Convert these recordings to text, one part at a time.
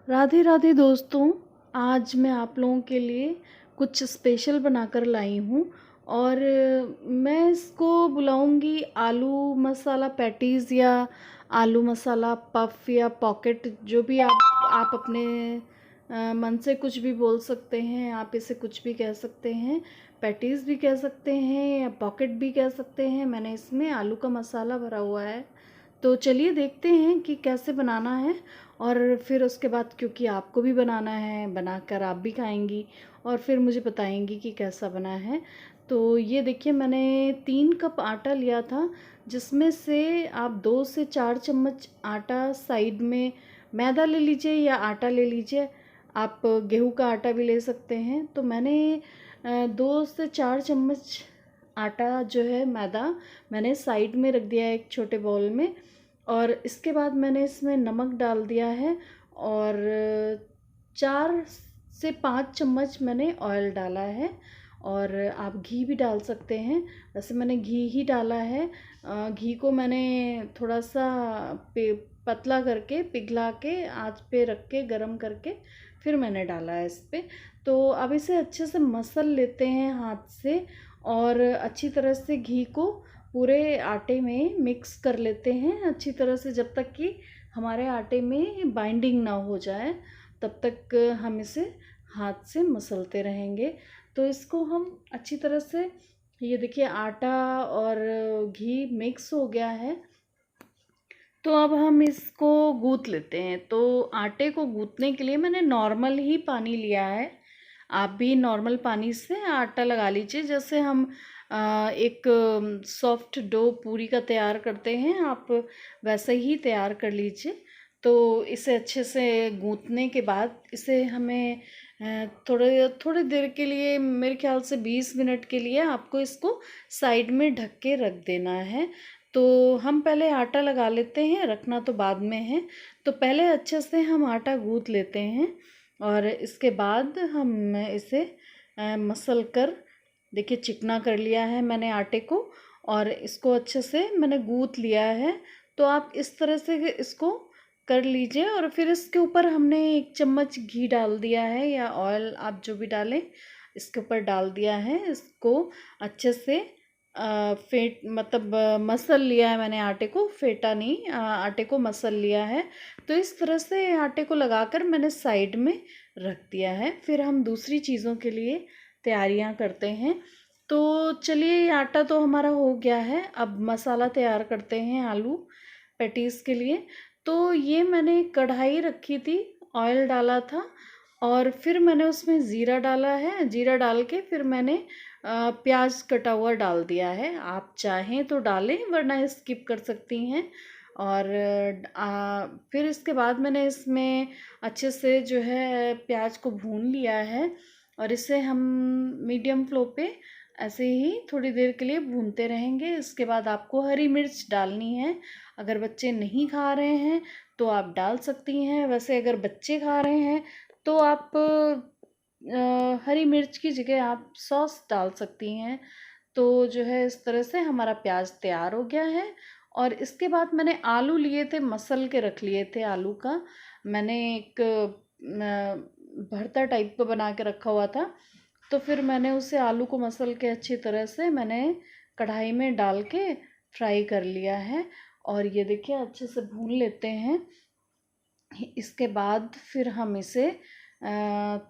राधे राधे दोस्तों। आज मैं आप लोगों के लिए कुछ स्पेशल बनाकर लाई हूँ और मैं इसको बुलाऊंगी आलू मसाला पैटीज़ या आलू मसाला पफ या पॉकेट, जो भी आप अपने मन से कुछ भी बोल सकते हैं। आप इसे कुछ भी कह सकते हैं, पैटीज़ भी कह सकते हैं या पॉकेट भी कह सकते हैं। मैंने इसमें आलू का मसाला भरा हुआ है, तो चलिए देखते हैं कि कैसे बनाना है। और फिर उसके बाद, क्योंकि आपको भी बनाना है, बनाकर आप भी खाएंगी और फिर मुझे बताएंगी कि कैसा बना है। तो ये देखिए, मैंने 3 कप आटा लिया था, जिसमें से आप 2 से 4 चम्मच आटा साइड में, मैदा ले लीजिए या आटा ले लीजिए। आप गेहूं का आटा भी ले सकते हैं। तो मैंने 2 से 4 चम्मच आटा जो है, मैदा, मैंने साइड में रख दिया है एक छोटे बाउल में। और इसके बाद मैंने इसमें नमक डाल दिया है और 4 से 5 चम्मच मैंने ऑयल डाला है। और आप घी भी डाल सकते हैं, वैसे मैंने घी ही डाला है। घी को मैंने थोड़ा सा पतला करके, पिघला के, आंच पे रख के, गरम करके फिर मैंने डाला है इस पे। तो अब इसे अच्छे से मसल लेते हैं हाथ से और अच्छी तरह से घी को पूरे आटे में मिक्स कर लेते हैं अच्छी तरह से, जब तक कि हमारे आटे में बाइंडिंग ना हो जाए तब तक हम इसे हाथ से मसलते रहेंगे। तो इसको हम अच्छी तरह से, ये देखिए आटा और घी मिक्स हो गया है। तो अब हम इसको गूँथ लेते हैं। तो आटे को गूँथने के लिए मैंने नॉर्मल ही पानी लिया है। आप भी नॉर्मल पानी से आटा लगा लीजिए, जैसे हम एक सॉफ्ट डो पूरी का तैयार करते हैं, आप वैसे ही तैयार कर लीजिए। तो इसे अच्छे से गूँथने के बाद इसे हमें थोड़े थोड़ी देर के लिए, मेरे ख्याल से 20 मिनट के लिए आपको इसको साइड में ढक के रख देना है। तो हम पहले आटा लगा लेते हैं, रखना तो बाद में है। तो पहले अच्छे से हम आटा गूँथ लेते हैं और इसके बाद हम इसे मसल कर, देखिए चिकना कर लिया है मैंने आटे को और इसको अच्छे से मैंने गूँथ लिया है। तो आप इस तरह से इसको कर लीजिए और फिर इसके ऊपर हमने 1 चम्मच घी डाल दिया है या ऑयल, आप जो भी डालें, इसके ऊपर डाल दिया है। इसको अच्छे से फेंट, मतलब मसल लिया है मैंने आटे को, फेंटा नहीं, आटे को मसल लिया है। तो इस तरह से आटे को लगाकर मैंने साइड में रख दिया है। फिर हम दूसरी चीज़ों के लिए तैयारियां करते हैं। तो चलिए, ये आटा तो हमारा हो गया है, अब मसाला तैयार करते हैं आलू पैटीज़ के लिए। तो ये मैंने कढ़ाई रखी थी, ऑयल डाला था और फिर मैंने उसमें ज़ीरा डाला है। ज़ीरा डाल के फिर मैंने प्याज कटा हुआ डाल दिया है। आप चाहें तो डालें, वरना स्किप कर सकती हैं। और फिर इसके बाद मैंने इसमें अच्छे से जो है प्याज को भून लिया है और इसे हम मीडियम फ्लो पे ऐसे ही थोड़ी देर के लिए भूनते रहेंगे। इसके बाद आपको हरी मिर्च डालनी है। अगर बच्चे नहीं खा रहे हैं तो आप डाल सकती हैं, वैसे अगर बच्चे खा रहे हैं तो आप हरी मिर्च की जगह आप सॉस डाल सकती हैं। तो जो है, इस तरह से हमारा प्याज तैयार हो गया है। और इसके बाद मैंने आलू लिए थे, मसल के रख लिए थे आलू का। मैंने एक भरता टाइप का बना के रखा हुआ था। तो फिर मैंने उसे आलू को मसल के अच्छी तरह से मैंने कढ़ाई में डाल के फ्राई कर लिया है। और ये देखिए अच्छे से भून लेते हैं। इसके बाद फिर हम इसे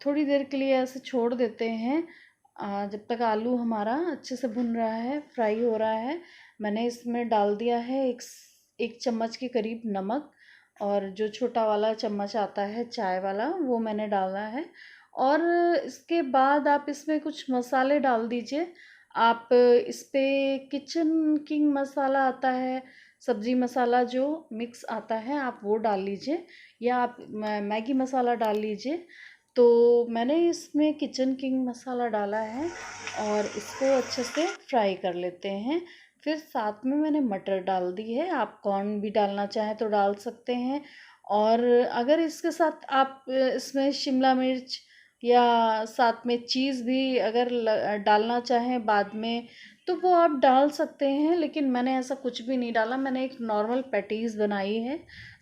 थोड़ी देर के लिए ऐसे छोड़ देते हैं, जब तक आलू हमारा अच्छे से भुन रहा है, फ्राई हो रहा है। मैंने इसमें डाल दिया है एक चम्मच के करीब नमक, और जो छोटा वाला चम्मच आता है चाय वाला, वो मैंने डाला है। और इसके बाद आप इसमें कुछ मसाले डाल दीजिए। आप इस पे किचन किंग मसाला आता है, सब्जी मसाला जो मिक्स आता है, आप वो डाल लीजिए या आप मैगी मसाला डाल लीजिए। तो मैंने इसमें किचन किंग मसाला डाला है और इसको अच्छे से फ्राई कर लेते हैं। फिर साथ में मैंने मटर डाल दी है, आप कॉर्न भी डालना चाहें तो डाल सकते हैं। और अगर इसके साथ आप इसमें शिमला मिर्च या साथ में चीज़ भी अगर डालना चाहें बाद में, तो वो आप डाल सकते हैं। लेकिन मैंने ऐसा कुछ भी नहीं डाला, मैंने एक नॉर्मल पैटीज़ बनाई है।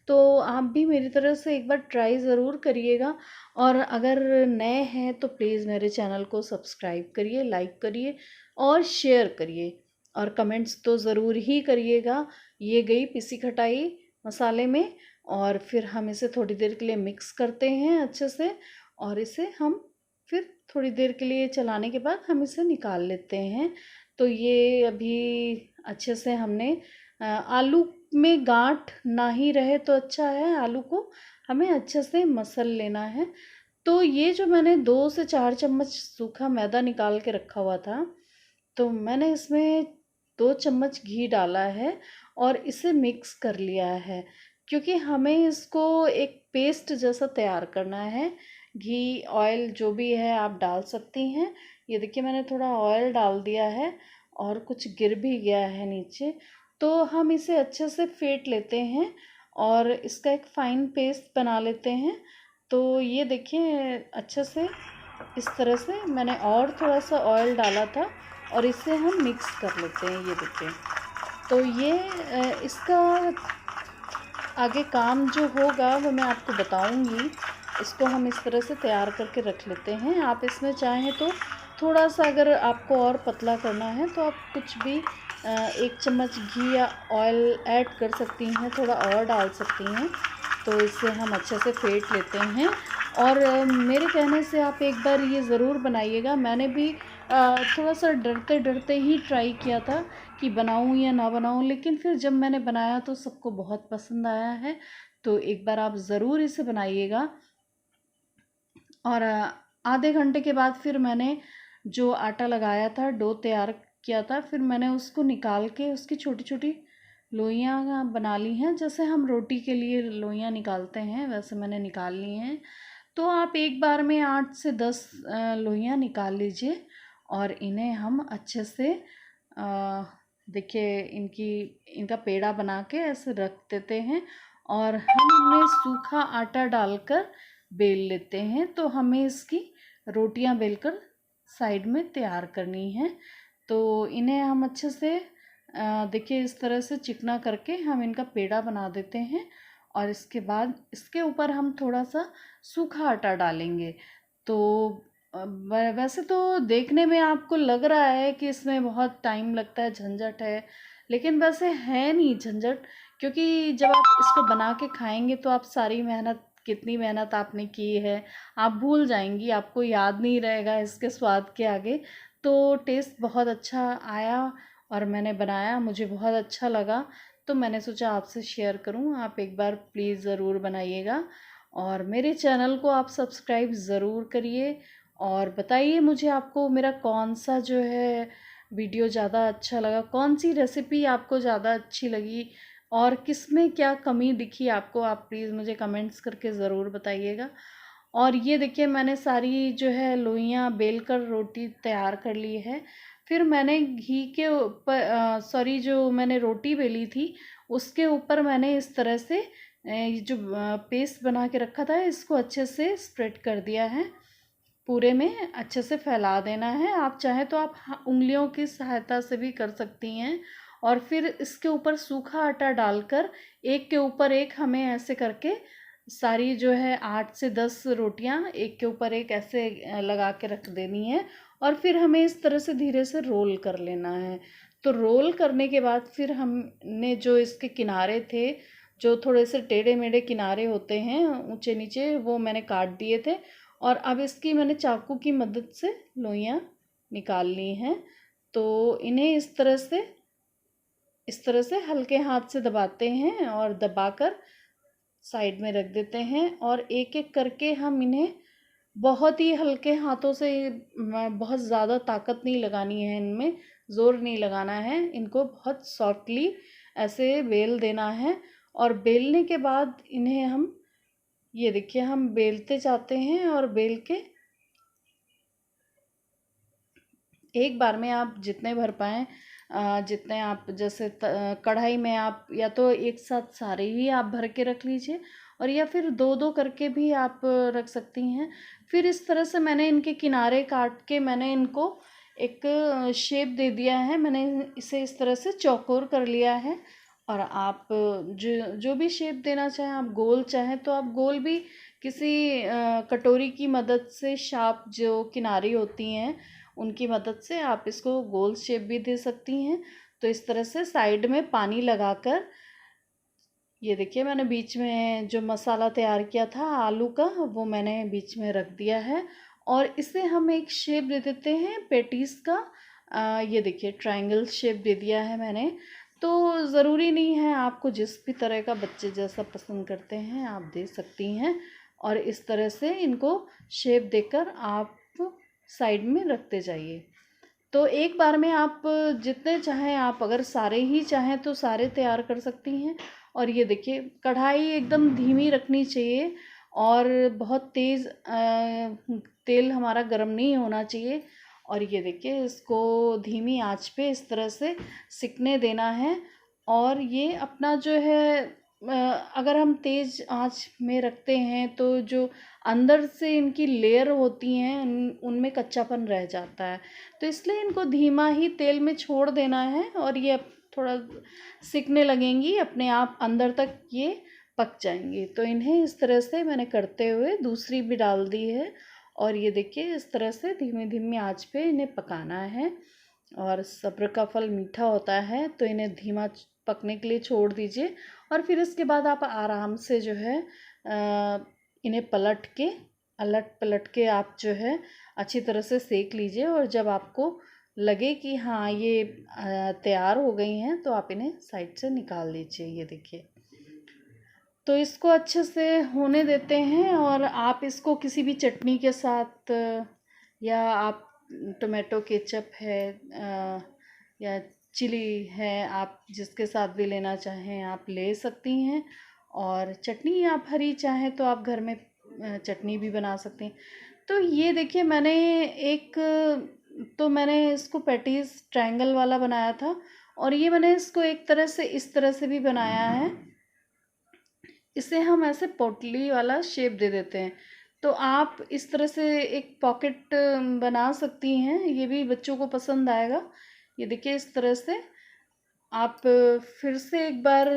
तो आप भी मेरी तरह से एक बार ट्राई ज़रूर करिएगा। और अगर नए हैं तो प्लीज़ मेरे चैनल को सब्सक्राइब करिए, लाइक करिए और शेयर करिए, और कमेंट्स तो ज़रूर ही करिएगा। ये गई पिसी खटाई मसाले में, और फिर हम इसे थोड़ी देर के लिए मिक्स करते हैं अच्छे से, और इसे हम फिर थोड़ी देर के लिए चलाने के बाद हम इसे निकाल लेते हैं। तो ये अभी अच्छे से हमने आलू में गांठ ना ही रहे तो अच्छा है, आलू को हमें अच्छे से मसल लेना है। तो ये जो मैंने 2 से 4 चम्मच सूखा मैदा निकाल के रखा हुआ था, तो मैंने इसमें 2 चम्मच घी डाला है और इसे मिक्स कर लिया है, क्योंकि हमें इसको एक पेस्ट जैसा तैयार करना है। घी ऑयल जो भी है आप डाल सकती हैं। ये देखिए मैंने थोड़ा ऑयल डाल दिया है और कुछ गिर भी गया है नीचे। तो हम इसे अच्छे से फेंट लेते हैं और इसका एक फ़ाइन पेस्ट बना लेते हैं। तो ये देखिए अच्छे से इस तरह से मैंने और थोड़ा सा ऑयल डाला था और इसे हम मिक्स कर लेते हैं। ये देखिए, तो ये इसका आगे काम जो होगा वो मैं आपको बताऊंगी। इसको हम इस तरह से तैयार करके रख लेते हैं। आप इसमें चाहें तो थोड़ा सा, अगर आपको और पतला करना है तो आप कुछ भी 1 चम्मच घी या ऑयल ऐड कर सकती हैं, थोड़ा और डाल सकती हैं। तो इससे हम अच्छे से फेंट लेते हैं। और मेरे कहने से आप एक बार ये ज़रूर बनाइएगा। मैंने भी थोड़ा सा डरते डरते ही ट्राई किया था कि बनाऊं या ना बनाऊं, लेकिन फिर जब मैंने बनाया तो सबको बहुत पसंद आया है। तो एक बार आप ज़रूर इसे बनाइएगा। और आधे घंटे के बाद फिर मैंने जो आटा लगाया था, डो तैयार किया था, फिर मैंने उसको निकाल के उसकी छोटी छोटी लोइयाँ बना ली हैं। जैसे हम रोटी के लिए लोइयाँ निकालते हैं वैसे मैंने निकाल ली हैं। तो आप एक बार में 8 से 10 लोइयाँ निकाल लीजिए और इन्हें हम अच्छे से देखिए इनका पेड़ा बना के ऐसे रख देते हैं और हम इनमें सूखा आटा डालकर बेल लेते हैं। तो हमें इसकी रोटियां बेलकर साइड में तैयार करनी है। तो इन्हें हम अच्छे से देखिए इस तरह से चिकना करके हम इनका पेड़ा बना देते हैं और इसके बाद इसके ऊपर हम थोड़ा सा सूखा आटा डालेंगे। तो वैसे तो देखने में आपको लग रहा है कि इसमें बहुत टाइम लगता है, झंझट है, लेकिन वैसे है नहीं झंझट। क्योंकि जब आप इसको बना के खाएंगे तो आप सारी मेहनत, कितनी मेहनत आपने की है, आप भूल जाएंगी, आपको याद नहीं रहेगा इसके स्वाद के आगे। तो टेस्ट बहुत अच्छा आया और मैंने बनाया, मुझे बहुत अच्छा लगा, तो मैंने सोचा आपसे शेयर करूं। आप एक बार प्लीज़ ज़रूर बनाइएगा और मेरे चैनल को आप सब्सक्राइब ज़रूर करिए और बताइए मुझे आपको मेरा कौन सा जो है वीडियो ज़्यादा अच्छा लगा, कौन सी रेसिपी आपको ज़्यादा अच्छी लगी और किस में क्या कमी दिखी आपको। आप प्लीज़ मुझे कमेंट्स करके ज़रूर बताइएगा। और ये देखिए मैंने सारी जो है लोइयाँ बेल कर रोटी तैयार कर ली है। फिर मैंने घी के ऊपर सॉरी, जो मैंने रोटी बेली थी उसके ऊपर मैंने इस तरह से ये जो पेस्ट बना के रखा था इसको अच्छे से स्प्रेड कर दिया है, पूरे में अच्छे से फैला देना है। आप चाहे तो आप उंगलियों की सहायता से भी कर सकती हैं। और फिर इसके ऊपर सूखा आटा डालकर एक के ऊपर एक हमें ऐसे करके सारी जो है 8 से 10 रोटियां एक के ऊपर एक ऐसे लगा के रख देनी है। और फिर हमें इस तरह से धीरे से रोल कर लेना है। तो रोल करने के बाद फिर हमने जो इसके किनारे थे, जो थोड़े से टेढ़े मेढ़े किनारे होते हैं ऊंचे नीचे, वो मैंने काट दिए थे। और अब इसकी मैंने चाकू की मदद से लोइयाँ निकाल ली हैं। तो इन्हें इस तरह से हल्के हाथ से दबाते हैं और दबाकर साइड में रख देते हैं। और एक एक करके हम इन्हें बहुत ही हल्के हाथों से, बहुत ज़्यादा ताकत नहीं लगानी है, इनमें ज़ोर नहीं लगाना है, इनको बहुत सॉफ्टली ऐसे बेल देना है। और बेलने के बाद इन्हें हम, ये देखिए हम बेलते जाते हैं और बेल के एक बार में आप जितने भर पाएँ, जितने आप जैसे कढ़ाई में आप या तो एक साथ सारे ही आप भर के रख लीजिए और या फिर दो दो करके भी आप रख सकती हैं। फिर इस तरह से मैंने इनके किनारे काट के मैंने इनको एक शेप दे दिया है। मैंने इसे इस तरह से चौकोर कर लिया है और आप जो जो भी शेप देना चाहें, आप गोल चाहें तो आप गोल भी किसी कटोरी की मदद से, शार्प जो किनारी होती हैं उनकी मदद से आप इसको गोल शेप भी दे सकती हैं। तो इस तरह से साइड में पानी लगाकर, ये देखिए मैंने बीच में जो मसाला तैयार किया था आलू का, वो मैंने बीच में रख दिया है। और इसे हम एक शेप दे देते हैं पेटीज का। ये देखिए ट्रायंगल शेप दे दिया है मैंने। तो ज़रूरी नहीं है, आपको जिस भी तरह का बच्चे जैसा पसंद करते हैं आप दे सकती हैं। और इस तरह से इनको शेप देकर आप साइड में रखते जाइए। तो एक बार में आप जितने चाहें, आप अगर सारे ही चाहें तो सारे तैयार कर सकती हैं। और ये देखिए कढ़ाई एकदम धीमी रखनी चाहिए और बहुत तेज़ तेल हमारा गर्म नहीं होना चाहिए। और ये देखिए इसको धीमी आंच पे इस तरह से सिकने देना है। और ये अपना जो है अगर हम तेज़ आंच में रखते हैं तो जो अंदर से इनकी लेयर होती हैं उनमें कच्चापन रह जाता है। तो इसलिए इनको धीमा ही तेल में छोड़ देना है और ये अब थोड़ा सिकने लगेंगी, अपने आप अंदर तक ये पक जाएंगी। तो इन्हें इस तरह से मैंने करते हुए दूसरी भी डाल दी है। और ये देखिए इस तरह से धीमी धीमी आंच पे इन्हें पकाना है। और सब्र का फल मीठा होता है, तो इन्हें धीमा पकने के लिए छोड़ दीजिए। और फिर इसके बाद आप आराम से जो है इन्हें पलट के, अलट पलट के आप जो है अच्छी तरह से सेक लीजिए। और जब आपको लगे कि हाँ ये तैयार हो गई हैं तो आप इन्हें साइड से निकाल लीजिए। ये देखिए, तो इसको अच्छे से होने देते हैं। और आप इसको किसी भी चटनी के साथ या आप टोमेटो केचप है या चिली है, आप जिसके साथ भी लेना चाहें आप ले सकती हैं। और चटनी आप हरी चाहें तो आप घर में चटनी भी बना सकती हैं। तो ये देखिए मैंने एक, तो मैंने इसको पैटीज ट्रायंगल वाला बनाया था। और ये मैंने इसको एक तरह से इस तरह से भी बनाया है। इसे हम ऐसे पोटली वाला शेप दे देते हैं। तो आप इस तरह से एक पॉकेट बना सकती हैं, ये भी बच्चों को पसंद आएगा। ये देखिए इस तरह से आप फिर से एक बार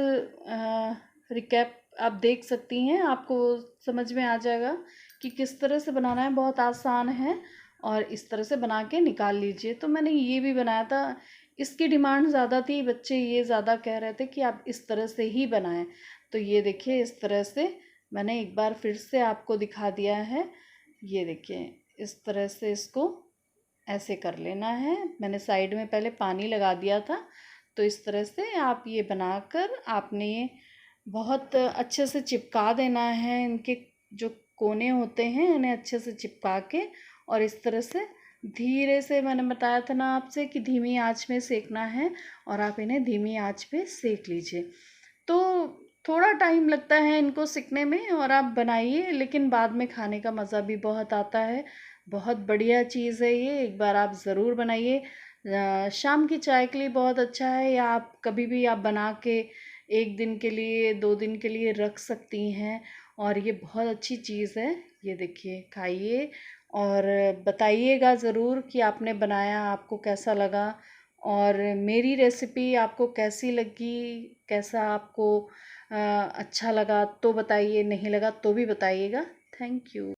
रिकैप आप देख सकती हैं, आपको समझ में आ जाएगा कि किस तरह से बनाना है। बहुत आसान है और इस तरह से बना के निकाल लीजिए। तो मैंने ये भी बनाया था, इसकी डिमांड ज़्यादा थी, बच्चे ये ज़्यादा कह रहे थे कि आप इस तरह से ही बनाएं। तो ये देखिए इस तरह से मैंने एक बार फिर से आपको दिखा दिया है। ये देखिए इस तरह से इसको ऐसे कर लेना है। मैंने साइड में पहले पानी लगा दिया था। तो इस तरह से आप ये बनाकर आपने ये बहुत अच्छे से चिपका देना है। इनके जो कोने होते हैं इन्हें अच्छे से चिपका के, और इस तरह से धीरे से, मैंने बताया था ना आपसे कि धीमी आंच में सेकना है। और आप इन्हें धीमी आंच पे सेक लीजिए। तो थोड़ा टाइम लगता है इनको सिकने में और आप बनाइए, लेकिन बाद में खाने का मज़ा भी बहुत आता है। बहुत बढ़िया चीज़ है ये, एक बार आप ज़रूर बनाइए। शाम की चाय के लिए बहुत अच्छा है, या आप कभी भी आप बना के 1 दिन के लिए 2 दिन के लिए रख सकती हैं। और ये बहुत अच्छी चीज़ है। ये देखिए खाइए और बताइएगा ज़रूर कि आपने बनाया आपको कैसा लगा। और मेरी रेसिपी आपको कैसी लगी, कैसा आपको अच्छा लगा तो बताइए, नहीं लगा तो भी बताइएगा। Thank you.